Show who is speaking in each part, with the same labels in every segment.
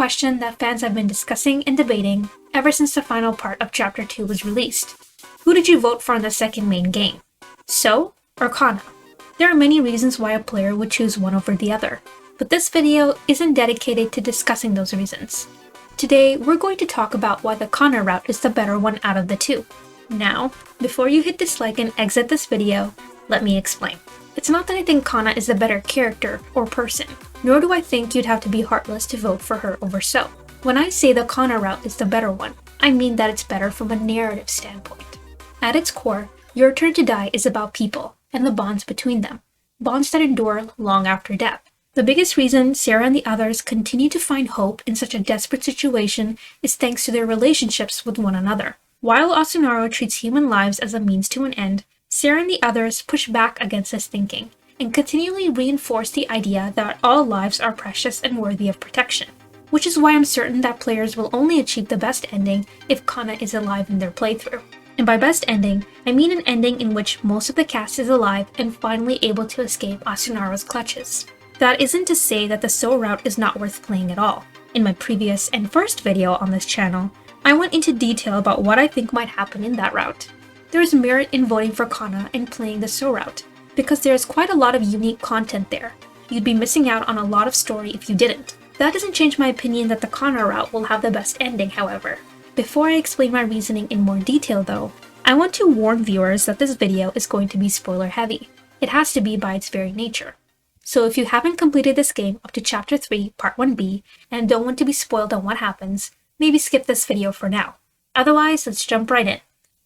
Speaker 1: question that fans have been discussing and debating ever since the final part of Chapter 2 was released. Who did you vote for in the second main game? Sou or Kanna? There are many reasons why a player would choose one over the other, but this video isn't dedicated to discussing those reasons. Today, we're going to talk about why the Kanna route is the better one out of the two. Now, before you hit dislike and exit this video, let me explain. It's not that I think Kanna is the better character or person, nor do I think you'd have to be heartless to vote for her over Sou. When I say the Kanna route is the better one, I mean that it's better from a narrative standpoint. At its core, Your Turn to Die is about people and the bonds between them, bonds that endure long after death. The biggest reason Sarah and the others continue to find hope in such a desperate situation is thanks to their relationships with one another. While Asunaro treats human lives as a means to an end, Sarah and the others push back against this thinking and continually reinforce the idea that all lives are precious and worthy of protection, which is why I'm certain that players will only achieve the best ending if Kanna is alive in their playthrough. And by best ending, I mean an ending in which most of the cast is alive and finally able to escape Asunaro's clutches. That isn't to say that the Sou route is not worth playing at all. In my previous and first video on this channel, I went into detail about what I think might happen in that route. There is merit in voting for Kanna and playing the Sou route, because there is quite a lot of unique content there. You'd be missing out on a lot of story if you didn't. That doesn't change my opinion that the Kanna route will have the best ending, however. Before I explain my reasoning in more detail though, I want to warn viewers that this video is going to be spoiler heavy. It has to be by its very nature. So if you haven't completed this game up to Chapter 3, Part 1b, and don't want to be spoiled on what happens, maybe skip this video for now. Otherwise, let's jump right in.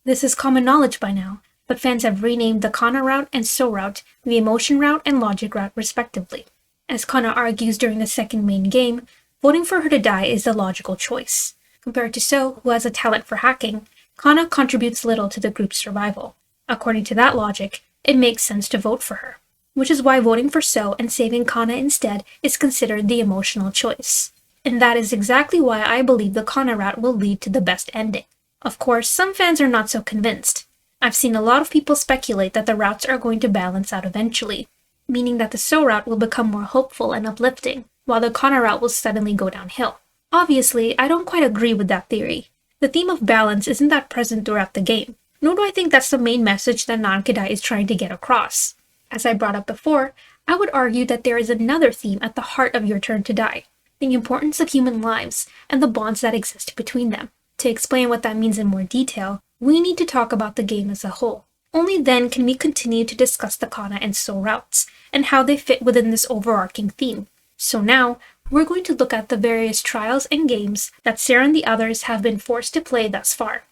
Speaker 1: This is common knowledge by now, but fans have renamed the Kanna route and Sou route the emotion route and logic route respectively. As Kanna argues during the second main game, voting for her to die is the logical choice. Compared to Sou, who has a talent for hacking, Kanna contributes little to the group's survival. According to that logic, it makes sense to vote for her, which is why voting for Sou and saving Kanna instead is considered the emotional choice. And that is exactly why I believe the Kanna route will lead to the best ending. Of course, some fans are not so convinced. I've seen a lot of people speculate that the routes are going to balance out eventually, meaning that the Sou route will become more hopeful and uplifting, while the Kanna route will suddenly go downhill. Obviously, I don't quite agree with that theory. The theme of balance isn't that present throughout the game, nor do I think that's the main message that Nankadai is trying to get across. As I brought up before, I would argue that there is another theme at the heart of Your Turn to Die, the importance of human lives and the bonds that exist between them. To explain what that means in more detail, we need to talk about the game as a whole. Only then can we continue to discuss the Kanna and Sou routes, and how they fit within this overarching theme. So now, we're going to look at the various trials and games that Sarah and the others have been forced to play thus far.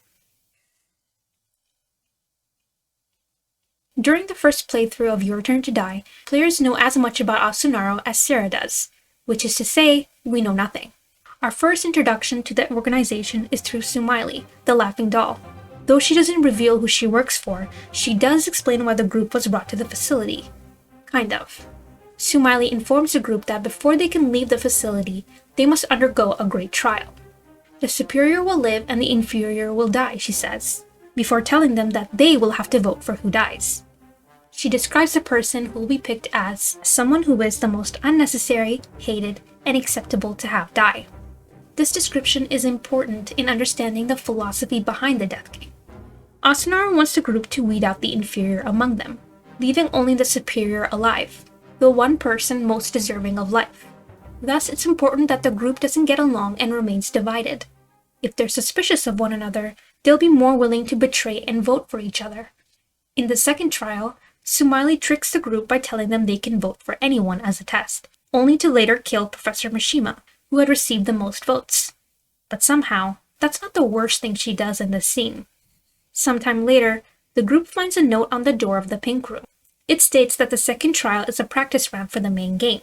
Speaker 1: During the first playthrough of Your Turn to Die, players know as much about Asunaro as Sarah does, which is to say, we know nothing. Our first introduction to the organization is through Soumaili, the laughing doll. Though she doesn't reveal who she works for, she does explain why the group was brought to the facility. Kind of. Soumaili informs the group that before they can leave the facility, they must undergo a great trial. The superior will live and the inferior will die, she says, before telling them that they will have to vote for who dies. She describes the person who will be picked as someone who is the most unnecessary, hated, and acceptable to have die. This description is important in understanding the philosophy behind the Death Game. Asunaro wants the group to weed out the inferior among them, leaving only the superior alive, the one person most deserving of life. Thus, it's important that the group doesn't get along and remains divided. If they're suspicious of one another, they'll be more willing to betray and vote for each other. In the second trial, Soumaili tricks the group by telling them they can vote for anyone as a test, only to later kill Professor Mishima, who had received the most votes. But somehow, that's not the worst thing she does in this scene. Sometime later, the group finds a note on the door of the pink room. It states that the second trial is a practice round for the main game.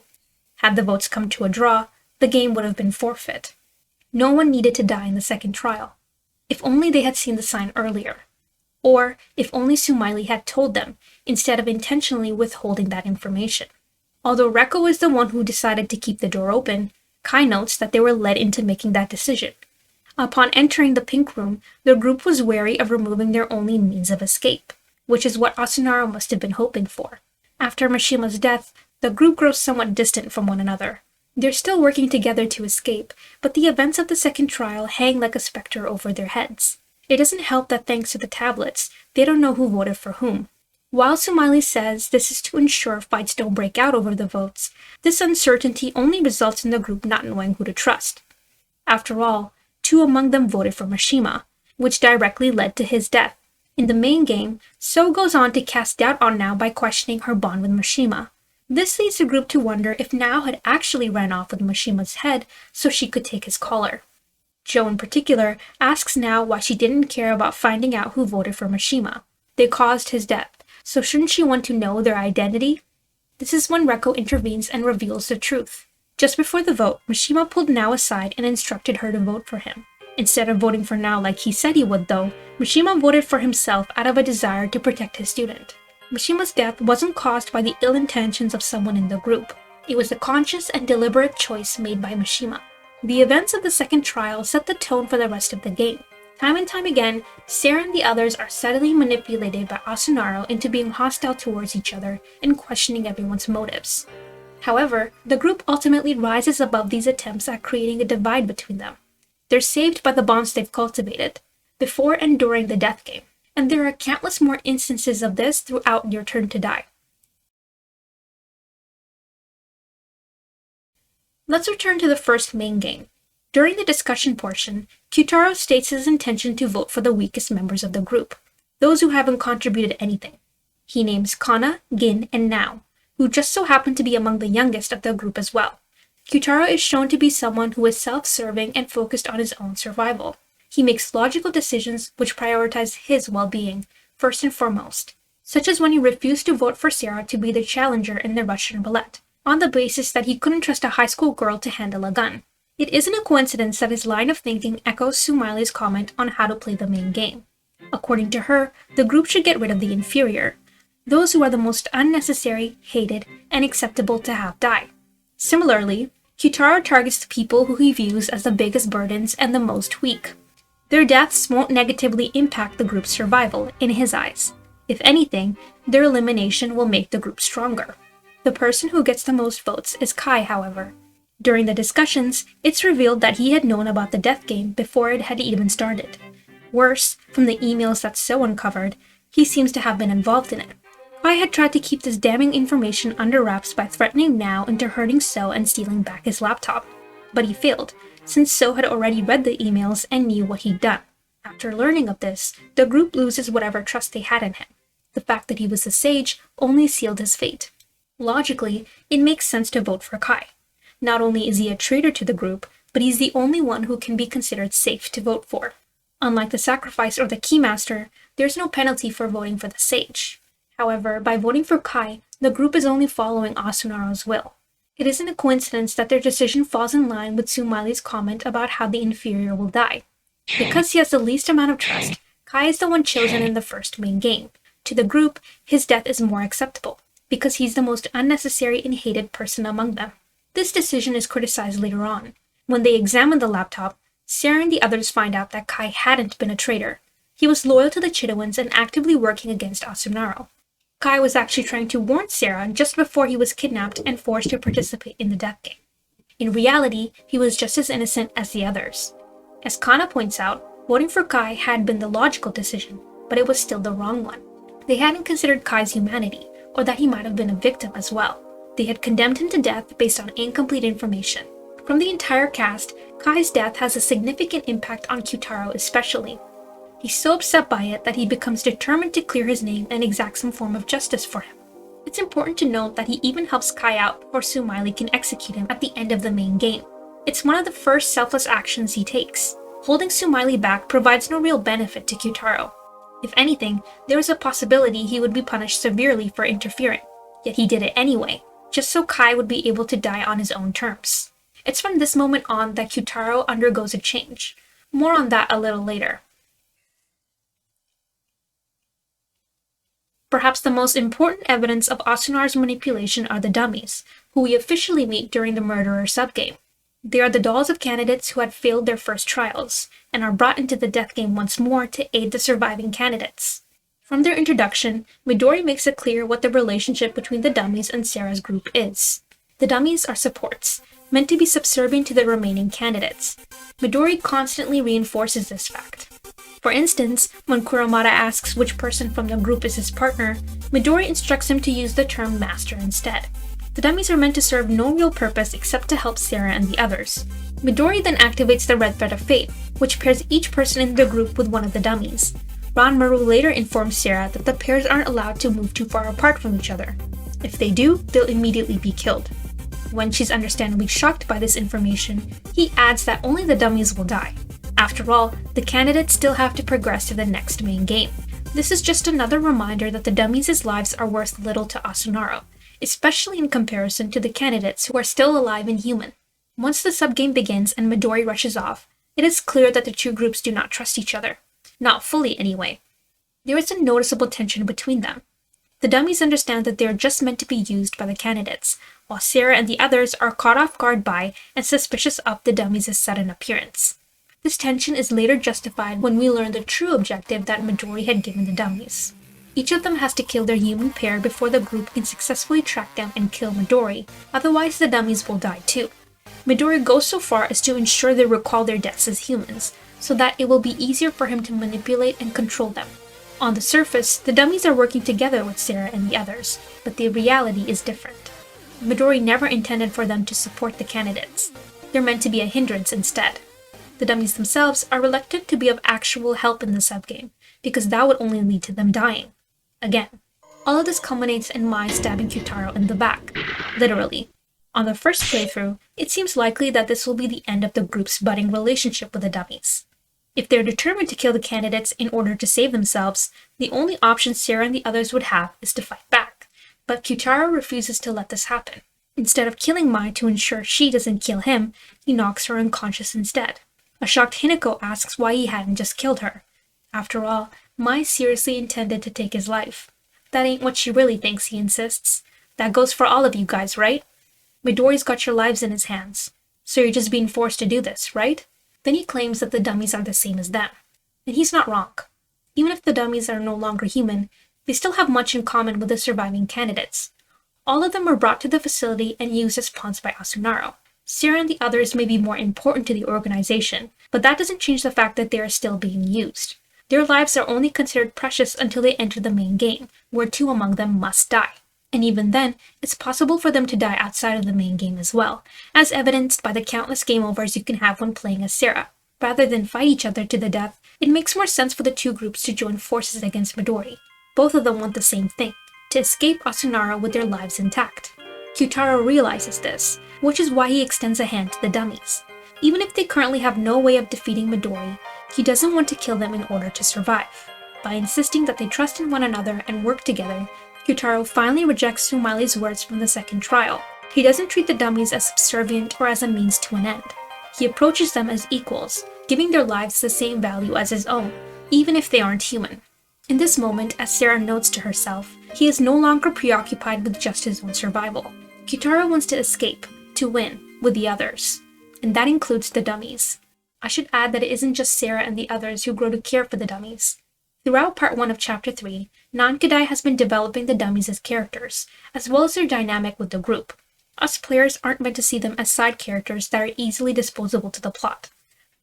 Speaker 1: Had the votes come to a draw, the game would have been forfeit. No one needed to die in the second trial. If only they had seen the sign earlier. Or if only Soumaili had told them, instead of intentionally withholding that information. Although Reko is the one who decided to keep the door open, Kai notes that they were led into making that decision. Upon entering the pink room, the group was wary of removing their only means of escape, which is what Asunaro must have been hoping for. After Mishima's death, the group grows somewhat distant from one another. They're still working together to escape, but the events of the second trial hang like a specter over their heads. It doesn't help that thanks to the tablets, they don't know who voted for whom. While Sou says this is to ensure fights don't break out over the votes, this uncertainty only results in the group not knowing who to trust. After all, 2 among them voted for Mishima, which directly led to his death. In the main game, Sou goes on to cast doubt on Nao by questioning her bond with Mishima. This leads the group to wonder if Nao had actually ran off with Mishima's head so she could take his collar. Joe in particular asks Nao why she didn't care about finding out who voted for Mishima. They caused his death, so shouldn't she want to know their identity? This is when Reko intervenes and reveals the truth. Just before the vote, Mishima pulled Nao aside and instructed her to vote for him. Instead of voting for Nao like he said he would though, Mishima voted for himself out of a desire to protect his student. Mishima's death wasn't caused by the ill intentions of someone in the group. It was a conscious and deliberate choice made by Mishima. The events of the second trial set the tone for the rest of the game. Time and time again, Sarah and the others are subtly manipulated by Asunaro into being hostile towards each other and questioning everyone's motives. However, the group ultimately rises above these attempts at creating a divide between them. They're saved by the bonds they've cultivated, before and during the death game, and there are countless more instances of this throughout Your Turn to Die. Let's return to the first main game. During the discussion portion, Kyutaro states his intention to vote for the weakest members of the group, those who haven't contributed anything. He names Kanna, Gin, and Nao, who just so happen to be among the youngest of the group as well. Kyutaro is shown to be someone who is self-serving and focused on his own survival. He makes logical decisions which prioritize his well-being, first and foremost, such as when he refused to vote for Sarah to be the challenger in the Russian roulette, on the basis that he couldn't trust a high school girl to handle a gun. It isn't a coincidence that his line of thinking echoes Sou comment on how to play the main game. According to her, the group should get rid of the inferior, those who are the most unnecessary, hated, and acceptable to have die. Similarly, Kyutaro targets the people who he views as the biggest burdens and the most weak. Their deaths won't negatively impact the group's survival, in his eyes. If anything, their elimination will make the group stronger. The person who gets the most votes is Kai, however. During the discussions, it's revealed that he had known about the death game before it had even started. Worse, from the emails that Sou uncovered, he seems to have been involved in it. Kai had tried to keep this damning information under wraps by threatening Nao into hurting Sou and stealing back his laptop. But he failed, since Sou had already read the emails and knew what he'd done. After learning of this, the group loses whatever trust they had in him. The fact that he was a sage only sealed his fate. Logically, it makes sense to vote for Kai. Not only is he a traitor to the group, but he's the only one who can be considered safe to vote for. Unlike the Sacrifice or the Keymaster, there's no penalty for voting for the Sage. However, by voting for Kai, the group is only following Asunaro's will. It isn't a coincidence that their decision falls in line with Sou comment about how the inferior will die. Because he has the least amount of trust, Kai is the one chosen in the first main game. To the group, his death is more acceptable, because he's the most unnecessary and hated person among them. This decision is criticized later on. When they examine the laptop, Sarah and the others find out that Kai hadn't been a traitor. He was loyal to the Chidoans and actively working against Asunaro. Kai was actually trying to warn Sarah just before he was kidnapped and forced to participate in the death game. In reality, he was just as innocent as the others. As Kanna points out, voting for Kai had been the logical decision, but it was still the wrong one. They hadn't considered Kai's humanity, or that he might have been a victim as well. They had condemned him to death based on incomplete information. From the entire cast, Kai's death has a significant impact on Kyutaro especially. He's so upset by it that he becomes determined to clear his name and exact some form of justice for him. It's important to note that he even helps Kai out before Sou can execute him at the end of the main game. It's one of the first selfless actions he takes. Holding Sou back provides no real benefit to Kyutaro. If anything, there is a possibility he would be punished severely for interfering. Yet he did it anyway, just so Kai would be able to die on his own terms. It's from this moment on that Kyutaro undergoes a change. More on that a little later. Perhaps the most important evidence of Asunar's manipulation are the dummies, who we officially meet during the Murderer subgame. They are the dolls of candidates who had failed their first trials, and are brought into the death game once more to aid the surviving candidates. From their introduction, Midori makes it clear what the relationship between the dummies and Sarah's group is. The dummies are supports. meant to be subservient to the remaining candidates. Midori constantly reinforces this fact. For instance, when Kuromada asks which person from the group is his partner, Midori instructs him to use the term master instead. The dummies are meant to serve no real purpose except to help Sarah and the others. Midori then activates the Red Thread of Fate, which pairs each person in the group with one of the dummies. Ranmaru later informs Sarah that the pairs aren't allowed to move too far apart from each other. If they do, they'll immediately be killed. When she's understandably shocked by this information, he adds that only the dummies will die. After all, the candidates still have to progress to the next main game. This is just another reminder that the dummies' lives are worth little to Asunaro, especially in comparison to the candidates who are still alive and human. Once the subgame begins and Midori rushes off, it is clear that the two groups do not trust each other. Not fully, anyway. There is a noticeable tension between them. The dummies understand that they are just meant to be used by the candidates, while Sarah and the others are caught off guard by and suspicious of the dummies' sudden appearance. This tension is later justified when we learn the true objective that Midori had given the dummies. Each of them has to kill their human pair before the group can successfully track them and kill Midori, otherwise the dummies will die too. Midori goes so far as to ensure they recall their deaths as humans, so that it will be easier for him to manipulate and control them. On the surface, the dummies are working together with Sarah and the others, but the reality is different. Midori never intended for them to support the candidates. They're meant to be a hindrance instead. The dummies themselves are reluctant to be of actual help in the subgame, because that would only lead to them dying. Again, all of this culminates in Mai stabbing Kyutaro in the back, literally. On the first playthrough, it seems likely that this will be the end of the group's budding relationship with the dummies. If they're determined to kill the candidates in order to save themselves, the only option Sarah and the others would have is to fight back. But Kyutaro refuses to let this happen. Instead of killing Mai to ensure she doesn't kill him, he knocks her unconscious instead. A shocked Hinako asks why he hadn't just killed her. After all, Mai seriously intended to take his life. That ain't what she really thinks, he insists. That goes for all of you guys, right? Midori's got your lives in his hands, so you're just being forced to do this, right? Then he claims that the dummies are the same as them. And he's not wrong. Even if the dummies are no longer human, they still have much in common with the surviving candidates. All of them were brought to the facility and used as pawns by Asunaro. Sarah and the others may be more important to the organization, but that doesn't change the fact that they are still being used. Their lives are only considered precious until they enter the main game, where two among them must die. And even then, it's possible for them to die outside of the main game as well, as evidenced by the countless game overs you can have when playing as Sarah. Rather than fight each other to the death, it makes more sense for the two groups to join forces against Midori. Both of them want the same thing, to escape Asunaro with their lives intact. Kyutaro realizes this, which is why he extends a hand to the dummies. Even if they currently have no way of defeating Midori, he doesn't want to kill them in order to survive. By insisting that they trust in one another and work together, Kyutaro finally rejects Sumali's words from the second trial. He doesn't treat the dummies as subservient or as a means to an end. He approaches them as equals, giving their lives the same value as his own, even if they aren't human. In this moment, as Sarah notes to herself, he is no longer preoccupied with just his own survival. Kyutaro wants to escape, to win, with the others. And that includes the dummies. I should add that it isn't just Sarah and the others who grow to care for the dummies. Throughout Part 1 of Chapter 3, Nankadai has been developing the dummies as characters, as well as their dynamic with the group. Us players aren't meant to see them as side characters that are easily disposable to the plot.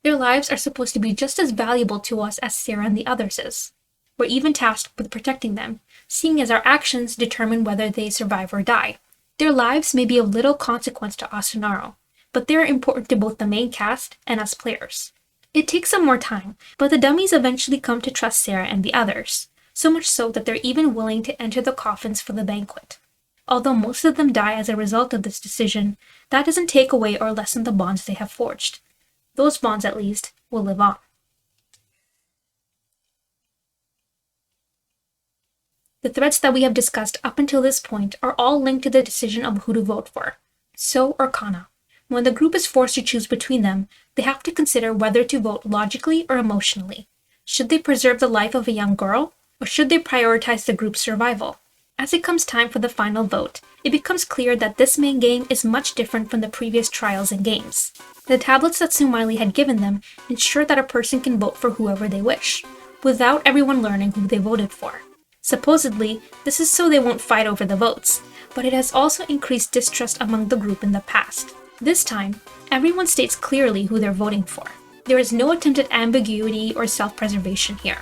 Speaker 1: Their lives are supposed to be just as valuable to us as Sarah and the others is. We're even tasked with protecting them, seeing as our actions determine whether they survive or die. Their lives may be of little consequence to Asunaro, but they are important to both the main cast and us players. It takes some more time, but the dummies eventually come to trust Sarah and the others, so much so that they're even willing to enter the coffins for the banquet. Although most of them die as a result of this decision, that doesn't take away or lessen the bonds they have forged. Those bonds, at least, will live on. The threads that we have discussed up until this point are all linked to the decision of who to vote for, Sou or Kanna. When the group is forced to choose between them, they have to consider whether to vote logically or emotionally. Should they preserve the life of a young girl, or should they prioritize the group's survival? As it comes time for the final vote, it becomes clear that this main game is much different from the previous trials and games. The tablets that Sumali had given them ensure that a person can vote for whoever they wish, without everyone learning who they voted for. Supposedly, this is so they won't fight over the votes, but it has also increased distrust among the group in the past. This time, everyone states clearly who they're voting for. There is no attempt at ambiguity or self-preservation here.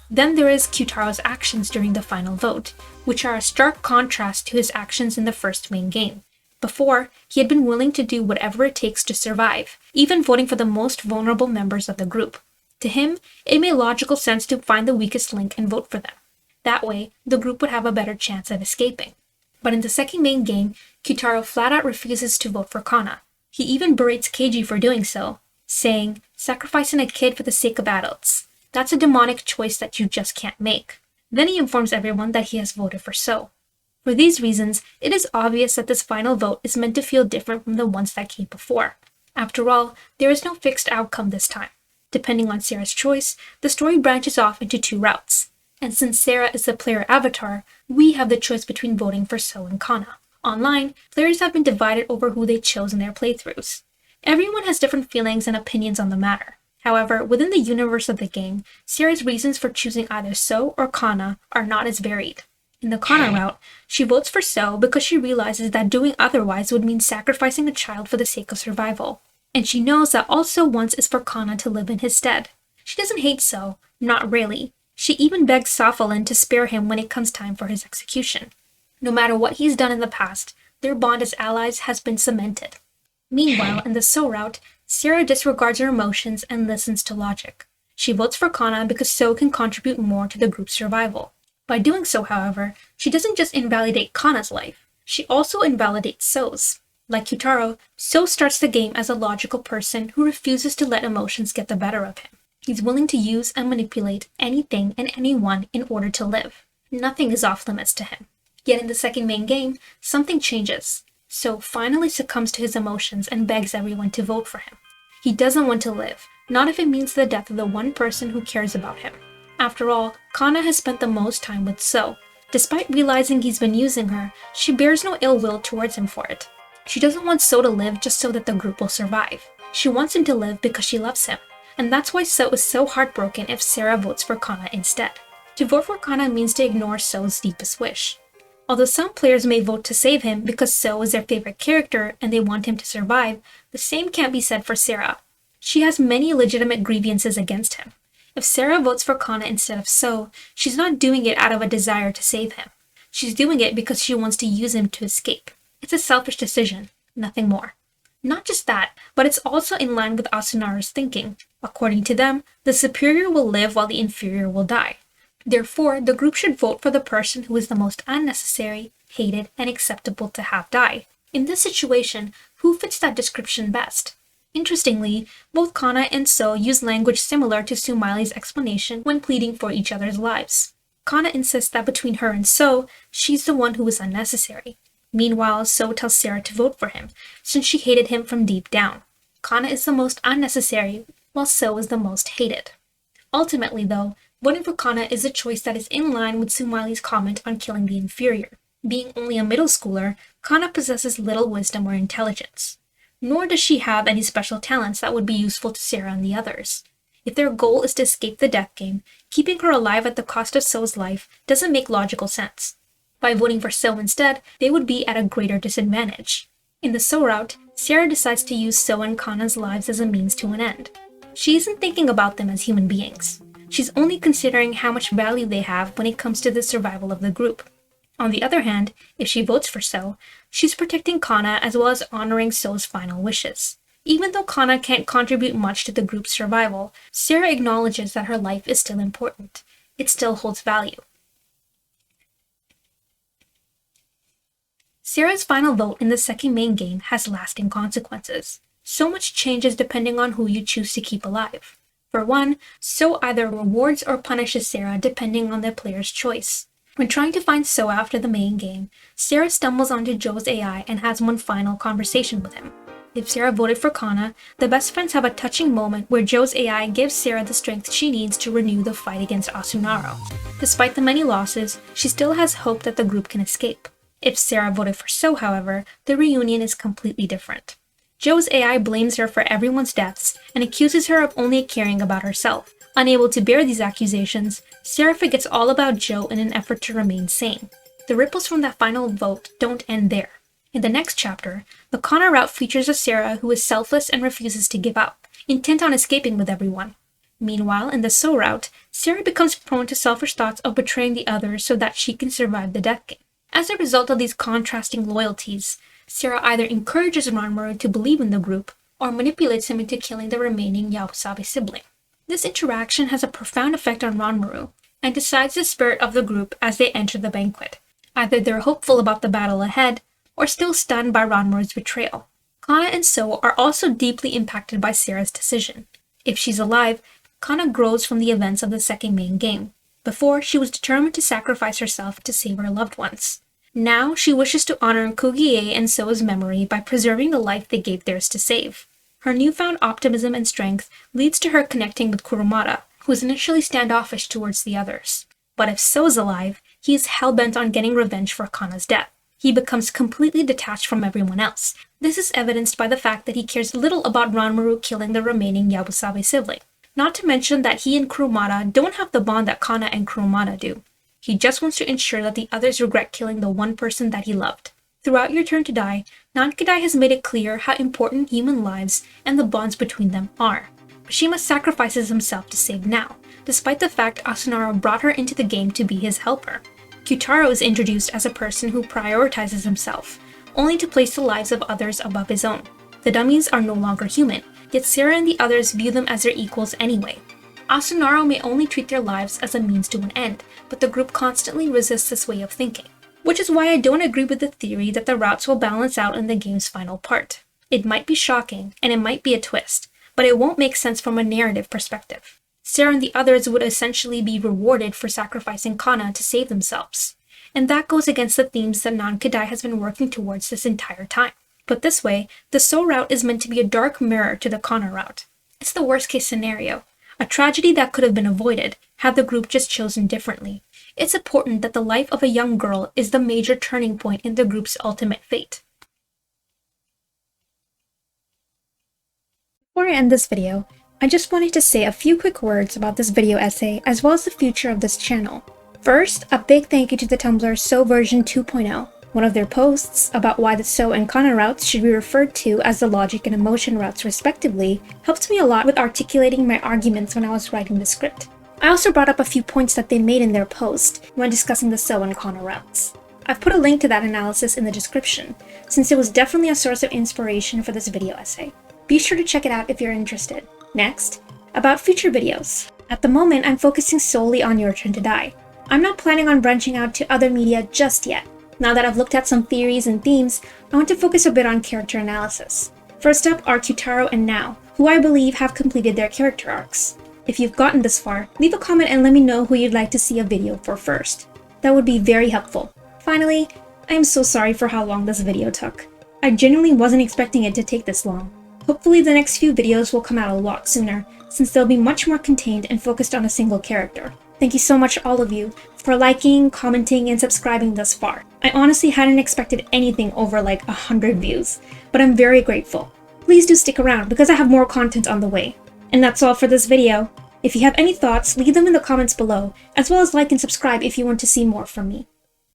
Speaker 1: Then there is Kyutaro's actions during the final vote, which are a stark contrast to his actions in the first main game. Before, he had been willing to do whatever it takes to survive, even voting for the most vulnerable members of the group. To him, it made logical sense to find the weakest link and vote for them. That way, the group would have a better chance of escaping. But in the second main game, Kyutaro flat out refuses to vote for Kanna. He even berates Keiji for doing so, saying, "Sacrificing a kid for the sake of adults. That's a demonic choice that you just can't make." Then he informs everyone that he has voted for Sou. For these reasons, it is obvious that this final vote is meant to feel different from the ones that came before. After all, there is no fixed outcome this time. Depending on Sarah's choice, the story branches off into two routes. And since Sarah is the player avatar, we have the choice between voting for Sou and Kanna. Online, players have been divided over who they chose in their playthroughs. Everyone has different feelings and opinions on the matter. However, within the universe of the game, Sarah's reasons for choosing either Sou or Kanna are not as varied. In the Kanna route, she votes for Sou because she realizes that doing otherwise would mean sacrificing a child for the sake of survival. And she knows that all Sou wants is for Kanna to live in his stead. She doesn't hate Sou, not really. She even begs Safalin to spare him when it comes time for his execution. No matter what he's done in the past, their bond as allies has been cemented. Meanwhile, in the Sou route, Sarah disregards her emotions and listens to logic. She votes for Kanna because Sou can contribute more to the group's survival. By doing so, however, she doesn't just invalidate Kanna's life, she also invalidates Sou's. Like Kyutaro, Sou starts the game as a logical person who refuses to let emotions get the better of him. He's willing to use and manipulate anything and anyone in order to live. Nothing is off limits to him. Yet in the second main game, something changes. Sou finally succumbs to his emotions and begs everyone to vote for him. He doesn't want to live, not if it means the death of the one person who cares about him. After all, Kanna has spent the most time with Sou. Despite realizing he's been using her, she bears no ill will towards him for it. She doesn't want Sou to live just so that the group will survive. She wants him to live because she loves him. And that's why Sou is so heartbroken if Sarah votes for Kanna instead. To vote for Kanna means to ignore Sou's deepest wish. Although some players may vote to save him because Sou is their favorite character and they want him to survive, the same can't be said for Sarah. She has many legitimate grievances against him. If Sarah votes for Kanna instead of Sou, she's not doing it out of a desire to save him. She's doing it because she wants to use him to escape. It's a selfish decision, nothing more. Not just that, but it's also in line with Asunaro's thinking. According to them, the superior will live while the inferior will die. Therefore, the group should vote for the person who is the most unnecessary, hated, and acceptable to have die. In this situation, who fits that description best? Interestingly, both Kanna and Sou use language similar to Sumili's explanation when pleading for each other's lives. Kanna insists that between her and Sou, she's the one who is unnecessary. Meanwhile, Sou tells Sarah to vote for him, since she hated him from deep down. Kanna is the most unnecessary, while Sou is the most hated. Ultimately, though, voting for Kanna is a choice that is in line with Sumili's comment on killing the inferior. Being only a middle schooler, Kanna possesses little wisdom or intelligence. Nor does she have any special talents that would be useful to Sarah and the others. If their goal is to escape the death game, keeping her alive at the cost of Sou's life doesn't make logical sense. By voting for Sou instead, they would be at a greater disadvantage. In the Sou route, Sarah decides to use Sou and Kanna's lives as a means to an end. She isn't thinking about them as human beings. She's only considering how much value they have when it comes to the survival of the group. On the other hand, if she votes for Sou, she's protecting Kanna as well as honoring Sou's final wishes. Even though Kanna can't contribute much to the group's survival, Sarah acknowledges that her life is still important. It still holds value. Sarah's final vote in the second main game has lasting consequences. So much changes depending on who you choose to keep alive. For one, Sou either rewards or punishes Sarah depending on the player's choice. When trying to find Sou after the main game, Sarah stumbles onto Joe's AI and has one final conversation with him. If Sarah voted for Kanna, the best friends have a touching moment where Joe's AI gives Sarah the strength she needs to renew the fight against Asunaro. Despite the many losses, she still has hope that the group can escape. If Sarah voted for Sou, however, the reunion is completely different. Joe's AI blames her for everyone's deaths and accuses her of only caring about herself. Unable to bear these accusations, Sarah forgets all about Joe in an effort to remain sane. The ripples from that final vote don't end there. In the next chapter, the Kanna route features a Sarah who is selfless and refuses to give up, intent on escaping with everyone. Meanwhile, in the Sou route, Sarah becomes prone to selfish thoughts of betraying the others so that she can survive the death game. As a result of these contrasting loyalties, Sarah either encourages Ranmaru to believe in the group or manipulates him into killing the remaining Yabusabi sibling. This interaction has a profound effect on Ranmaru and decides the spirit of the group as they enter the banquet. Either they're hopeful about the battle ahead or still stunned by Ranmaru's betrayal. Kanna and Sou are also deeply impacted by Sarah's decision. If she's alive, Kanna grows from the events of the second main game. Before, she was determined to sacrifice herself to save her loved ones. Now, she wishes to honor Kugie and Sou's memory by preserving the life they gave theirs to save. Her newfound optimism and strength leads to her connecting with Kurumada, who is initially standoffish towards the others. But if Sou's alive, he is hell-bent on getting revenge for Kanna's death. He becomes completely detached from everyone else. This is evidenced by the fact that he cares little about Ranmaru killing the remaining Yabusabi sibling. Not to mention that he and Kurumada don't have the bond that Kanna and Kurumada do. He just wants to ensure that the others regret killing the one person that he loved. Throughout Your Turn to Die, Nankadai has made it clear how important human lives and the bonds between them are. But she must sacrifice himself to save Now, despite the fact Asunaro brought her into the game to be his helper. Kyutaro is introduced as a person who prioritizes himself, only to place the lives of others above his own. The dummies are no longer human, yet Sarah and the others view them as their equals anyway. Asunaro may only treat their lives as a means to an end, but the group constantly resists this way of thinking. Which is why I don't agree with the theory that the routes will balance out in the game's final part. It might be shocking, and it might be a twist, but it won't make sense from a narrative perspective. Sarah and the others would essentially be rewarded for sacrificing Kanna to save themselves. And that goes against the themes that Nankadai has been working towards this entire time. Put this way, the Sou route is meant to be a dark mirror to the Kanna route. It's the worst case scenario, a tragedy that could have been avoided had the group just chosen differently. It's important that the life of a young girl is the major turning point in the group's ultimate fate. Before I end this video, I just wanted to say a few quick words about this video essay as well as the future of this channel. First, a big thank you to the Tumblr Sou version 2.0. One of their posts about why the Sou and Kanna routes should be referred to as the logic and emotion routes respectively helped me a lot with articulating my arguments when I was writing the script. I also brought up a few points that they made in their post when discussing the Sou and Kanna routes. I've put a link to that analysis in the description, since it was definitely a source of inspiration for this video essay. Be sure to check it out if you're interested. Next, about future videos. At the moment, I'm focusing solely on Your Turn to Die. I'm not planning on branching out to other media just yet. Now that I've looked at some theories and themes, I want to focus a bit on character analysis. First up are Kyutaro and Now, who I believe have completed their character arcs. If you've gotten this far, leave a comment and let me know who you'd like to see a video for first. That would be very helpful. Finally, I am so sorry for how long this video took. I genuinely wasn't expecting it to take this long. Hopefully the next few videos will come out a lot sooner, since they'll be much more contained and focused on a single character. Thank you so much all of you for liking, commenting, and subscribing thus far. I honestly hadn't expected anything over like 100 views, but I'm very grateful. Please do stick around because I have more content on the way. And that's all for this video. If you have any thoughts, leave them in the comments below, as well as like and subscribe if you want to see more from me.